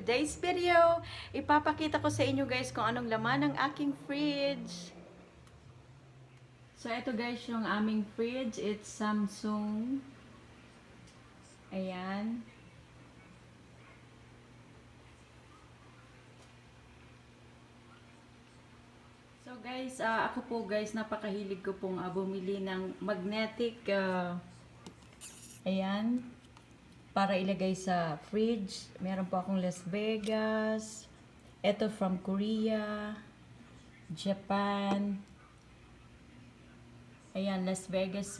today's video, ipapakita ko sa inyo guys kung anong laman ng aking fridge. So, ito guys yung aming fridge. It's Samsung. Ayan. So guys, ako po guys, napakahilig ko pong bumili ng magnetic, ayan, para ilagay sa fridge. Meron po akong Las Vegas. Ito from Korea, Japan. Ayan, Las Vegas.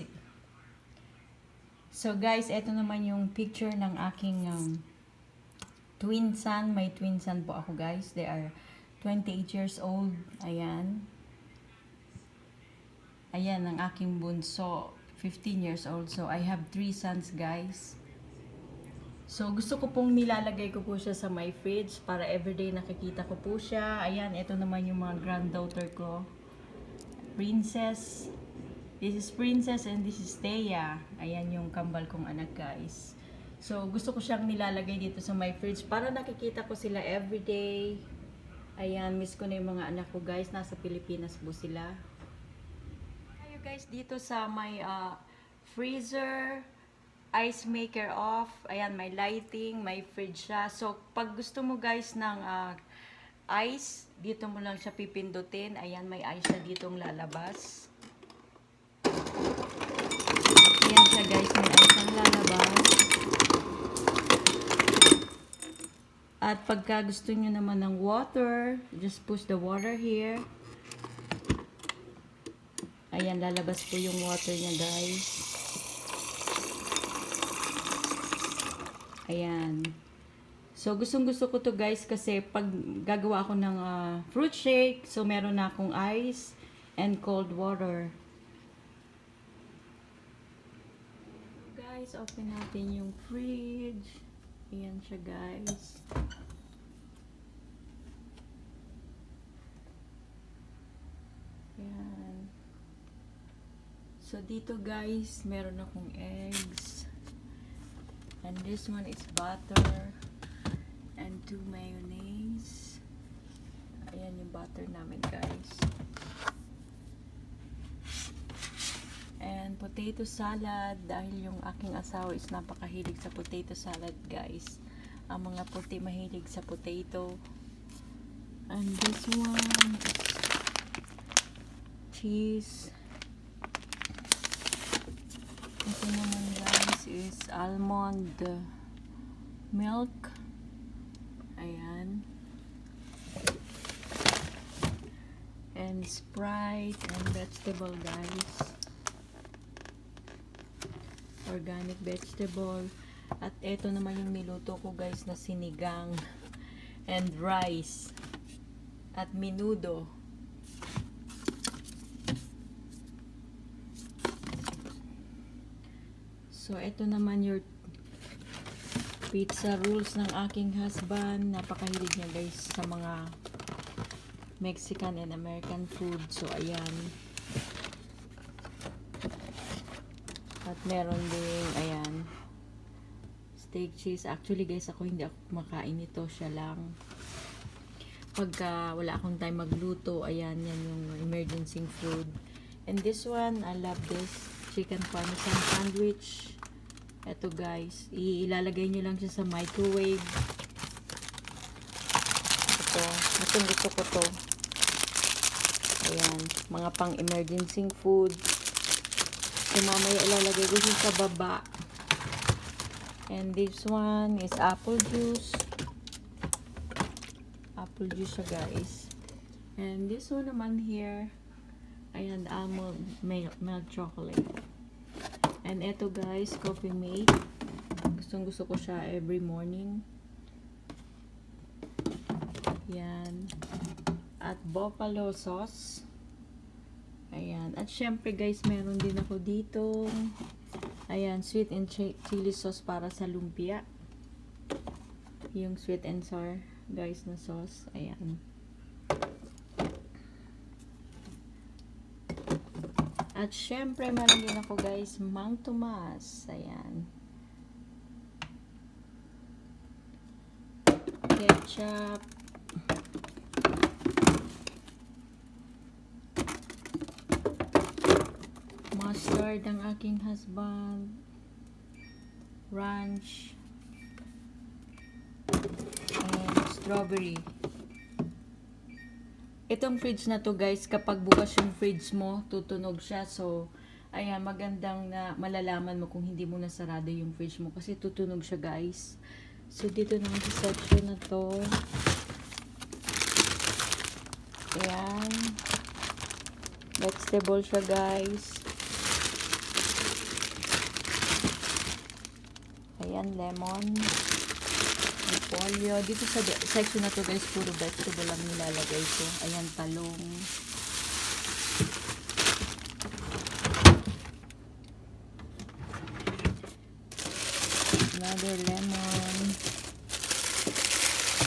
So guys, ito naman yung picture ng aking twin son. May twin son po ako guys. They are 28 years old. Ayan. Ayan, ang aking bunso. 15 years old. So, I have 3 sons guys. So, gusto ko pong nilalagay ko po siya sa my fridge para everyday nakikita ko po siya. Ayan, ito naman yung mga granddaughter ko. Princess. This is Princess and this is Thea. Ayan yung kambal kong anak guys. So, gusto ko siyang nilalagay dito sa my fridge para nakikita ko sila everyday. Ayan, miss ko na yung mga anak ko guys. Nasa Pilipinas po sila. Ayo guys, dito sa my freezer, ice maker off. Ayan, may lighting, may fridge siya. So, pag gusto mo guys ng ice, dito mo lang siya pipindutin. Ayan, may ice siya ditong lalabas. Ayan siya guys, may ice ang lalabas. At pagka gusto nyo naman ng water, just push the water here. Ayan, lalabas po yung water niya guys. Ayan. So, gustong-gusto ko to guys kasi pag gagawa ako ng fruit shake, so meron na akong ice and cold water. Guys, open natin yung fridge. Ayan siya guys. Ayan. So, dito guys, meron akong eggs. And this one is butter. And 2 mayonnaise. Ayan yung butter namin guys. And potato salad. Dahil yung aking asawa is napakahilig sa potato salad guys. Ang mga puti mahilig sa potato. And this one is cheese. Ito naman guys is almond milk. Ayan. And Sprite and vegetable guys. Organic vegetable. At ito naman yung niluto ko guys na sinigang and rice at menudo. So, ito naman your pizza rolls ng aking husband. Napakahilig niya guys sa mga Mexican and American food. So, ayan. At meron ding, ayan, steak cheese. Actually guys, ako hindi ako kumakain nito. Siya lang. Pagka wala akong time magluto, ayan, yan yung emergency food. And this one, I love this. Chicken parmesan sandwich. Ito guys, ilalagay nyo lang siya sa microwave. Ito, gusto ko to. Ayan, mga pang emergency food. So mamaya ilalagay ko siya sa baba. And this one is apple juice. Apple juice siya guys. And this one naman here, ayan, almond milk chocolate. And ito guys, Coffee Mate. Gustong gusto ko siya every morning. Yan. At buffalo sauce. Ayan. At syempre guys, meron din ako dito. Ayan, sweet and chili sauce para sa lumpia. Yung sweet and sour guys na sauce. Ayan. At syempre, meron din ako guys, Mang Tomas. Ayan. ketchup, mustard ng aking husband, ranch, and strawberry. Itong fridge na to guys, kapag bukas yung fridge mo, tutunog siya. So, ayan, magandang na malalaman mo kung hindi mo nasarado yung fridge mo kasi tutunog siya guys. So, dito naman sa section na to. Ayan. Vegetable siya guys. Ayan, lemon. Polio. Dito sa section na to guys, puro vegetable lang nilalagay ko. Ayan, talong. Another lemon.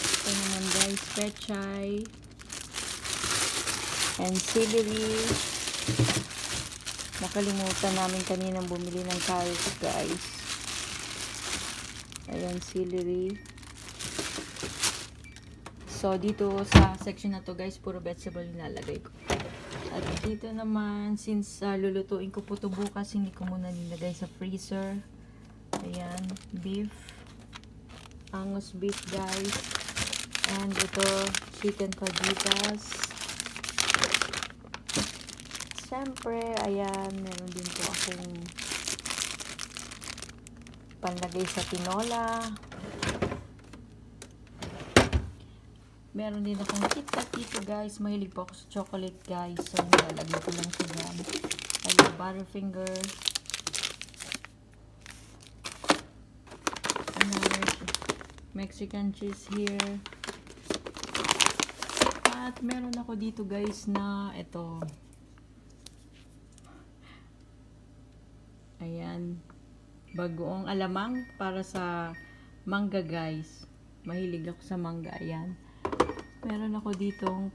Ito naman guys, pechay. And celery. Nakalimutan namin kaninang bumili ng carrots guys. Ayan, celery. So, dito sa section na to guys, puro vegetable nilalagay ko. At dito naman, since lulutuin ko po ito bukas, hindi ko muna nilagay sa freezer. Ayan, beef. Angus beef guys. And ito, chicken fajitas. Siyempre, ayan, meron din po akong panlagay sa tinola. Meron din akong KitKat dito guys. Mahilig po ako sa chocolate guys. So, nilalagay ko lang siya dyan. Ayan, Butterfinger. Another Mexican cheese here. At meron ako dito guys na ito. Ayan. Bagoong alamang para sa mangga guys. Mahilig ako sa mangga. Ayan. Meron ako ditong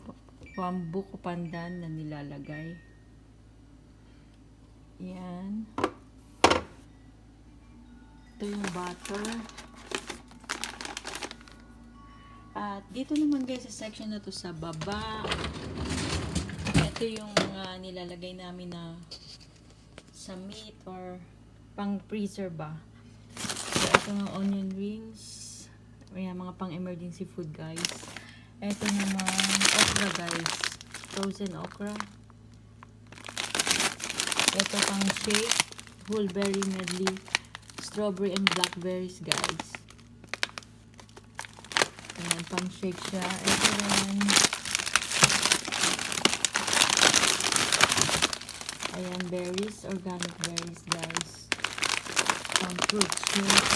buko pandan na nilalagay. Yan. Ito yung butter. At dito naman guys sa section na to sa baba. Ito yung mga nilalagay namin na sa meat or pang freezer ba. So, ito mga onion rings. Ayan, mga pang emergency food guys. Ito naman, okra guys. Frozen okra. Ito pang shake. Whole berry medley. Strawberry and blackberries guys. Ayan, pang shake siya. Ito rin. Ayan, berries. Organic berries guys. Pang fruit shake.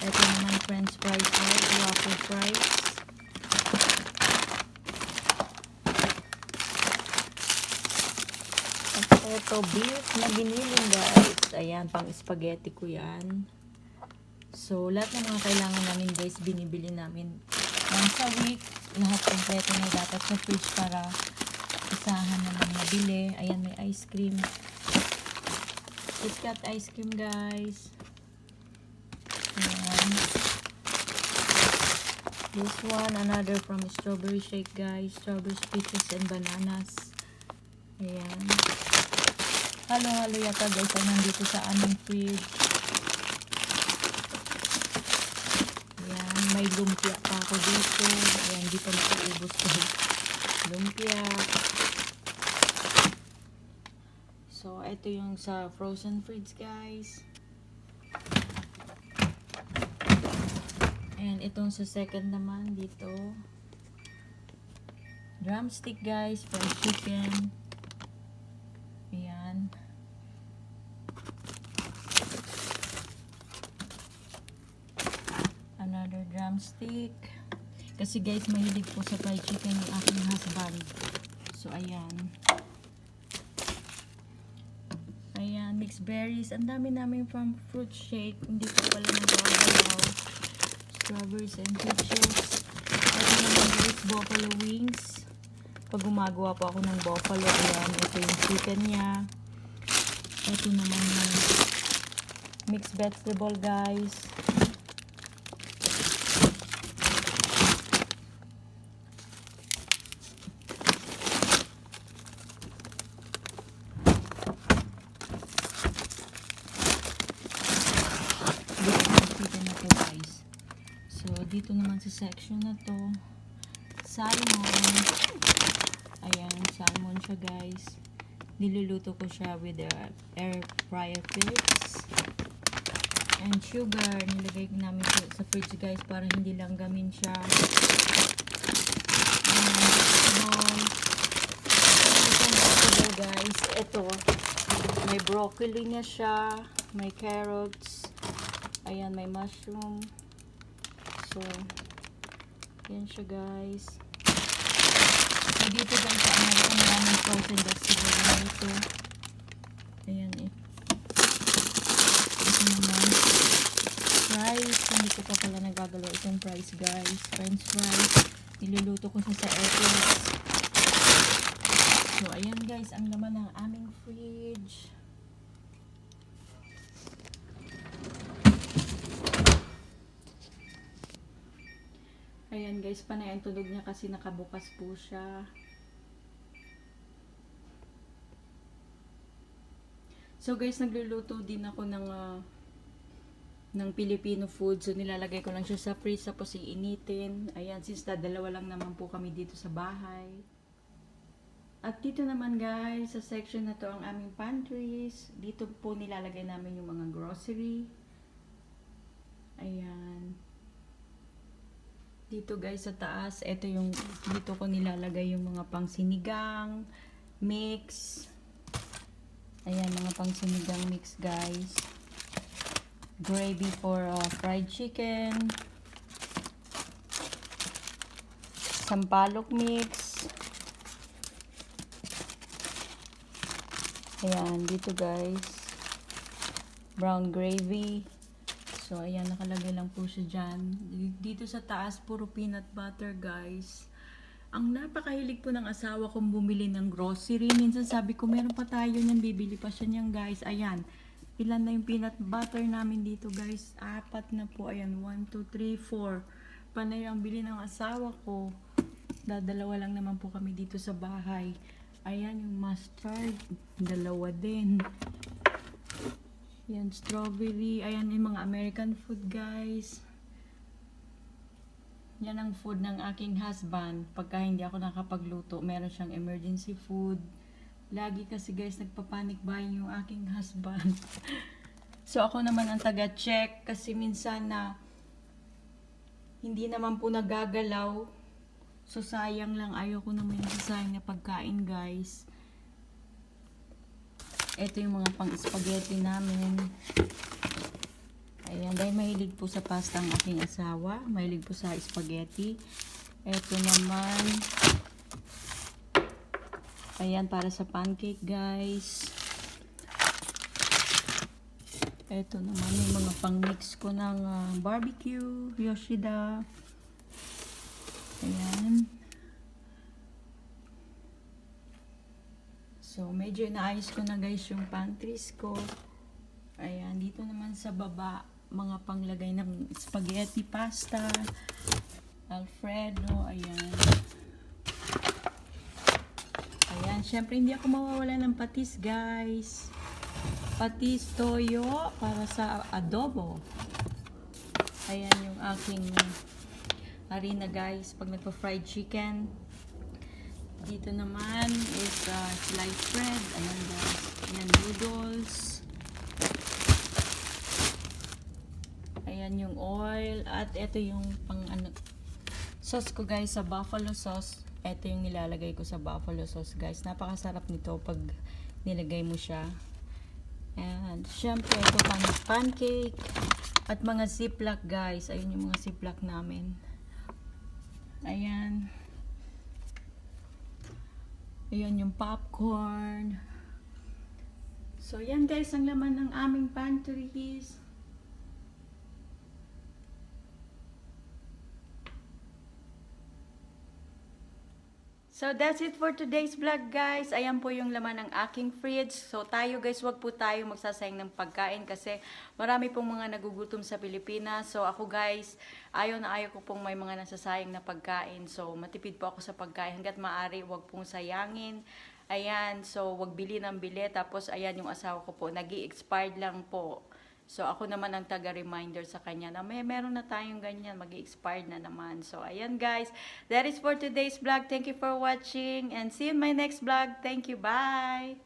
Ito naman french fries guys. Waffle fries. Ito, beef na giniling guys. Ayan, pang spaghetti ko yan. So, lahat ng mga kailangan namin guys, binibili namin once a week. Lahat kompleto na dapat sa fridge para isahan naman mabili. Ayan, may ice cream. KitKat ice cream guys. Ayan. This one, another from strawberry shake guys. Strawberries, peaches, and bananas. Ayan. Halo-halo yata guys ang nandito sa aming fridge. Ayan, may lumpia pa ako dito. Ayan, di pa nakaubos ko. Lumpia. So, ito yung sa frozen fridge guys. And itong sa second naman dito. Drumstick guys, from chicken. Ayan. Another drumstick. Kasi guys, mahilig po sa fried chicken yung aking husband. So, ayan. Ayan, mixed berries. Ang dami namin from fruit shake. Hindi ko pala nagawalaw. Strawberries and peaches. Ito naman guys, buffalo wings. Pag gumagawa po ako ng buffalo, ayan, ito yung chicken niya. Ito naman yung mixed vegetable guys. dito naman sa section na to, salmon. Ayan, salmon siya guys. Niluluto ko siya with the air fryer fix. And sugar, nilagay namin sa fridge guys para hindi lang gamin siya. And guys, ito, may broccoli niya siya, may carrots, ayan, may mushroom. So, yan siya guys. So, dito guys sa Amerika maraming frozen vegetables dito. Ayan eh. Ito naman, fries. Hindi ko pa pala nagagalaw itong fries guys. French fries. Niluluto ko siya sa airfryer. So, ayan guys, ang laman ng aming fridge. Ayan guys, panay ang tulog niya kasi nakabukas po siya. So guys, nagluluto din ako ng Filipino food. So nilalagay ko lang siya sa fridge tapos iinitin. Ayan, since dalawa lang naman po kami dito sa bahay. At dito naman guys, sa section na to ang aming pantries. Dito po nilalagay namin yung mga grocery. Ayan. Dito guys sa taas, ito yung dito ko nilalagay yung mga pang sinigang, mix. Ayan, mga pang sinigang mix guys. Gravy for fried chicken. Sampalok mix. Ayan, dito guys. Brown gravy. So, ayan, nakalagay lang po siya dyan. Dito sa taas, puro peanut butter, guys. Ang napakahilig po ng asawa kong bumili ng grocery. Minsan sabi ko, meron pa tayo niyan, bibili pa siya niyan, guys. Ayan, ilan na yung peanut butter namin dito, guys. 4 na po. Ayan, 1, 2, 3, 4. Panay ang bili ng asawa ko. Dadalawa lang naman po kami dito sa bahay. Ayan, yung mustard. 2 din. Yan, strawberry. Ayan yung mga American food, guys. Yan ang food ng aking husband. Pagka hindi ako nakapagluto, meron siyang emergency food. Lagi kasi, guys, nagpapanik buying yung aking husband. So, ako naman ang taga-check kasi minsan na hindi naman po nagagalaw. So, sayang lang. Ayoko naman yung sayang na pagkain, guys. Ito yung mga pang-spaghetti namin. Ayan, dahil mahilig po sa pasta ang aking asawa. Mahilig po sa spaghetti. Ito naman. Ayan, para sa pancake, guys. Ito naman yung mga pang-mix ko ng barbecue, Yoshida. Ayan. So, medyo inaayos ko na guys yung pantries ko. Ayan, dito naman sa baba, mga panglagay ng spaghetti, pasta, Alfredo, ayan. Ayan, syempre hindi ako mawawala ng patis guys. Patis toyo para sa adobo. Ayan yung aking harina guys, pag nagpa-fried chicken. Dito naman is sliced bread. Ayan guys. Ayan, noodles. Ayan yung oil. At ito yung pang sauce ko guys sa buffalo sauce. Ito yung nilalagay ko sa buffalo sauce guys. Napakasarap nito pag nilagay mo siya. And syempre ito pang pancake. At mga ziplock guys. Ayun yung mga ziplock namin. Ayan. Ayan yung popcorn. So, yan guys, ang laman ng aming pantries. So, that's it for today's vlog, guys. Ayan po yung laman ng aking fridge. So, tayo guys, wag po tayo magsasayang ng pagkain kasi marami pong mga nagugutom sa Pilipinas. So, ako guys, ayaw na ayaw ko pong may mga nasasayang na pagkain. So, matipid po ako sa pagkain. Hanggat maaari, wag pong sayangin. Ayan, so, wag bili ng bili. Tapos, ayan yung asawa ko po, nag-i-expired lang po. So, ako naman ang taga-reminder sa kanya na meron na tayong ganyan, mag-expired na naman. So, ayan guys, that is for today's vlog. Thank you for watching and see you in my next vlog. Thank you, bye!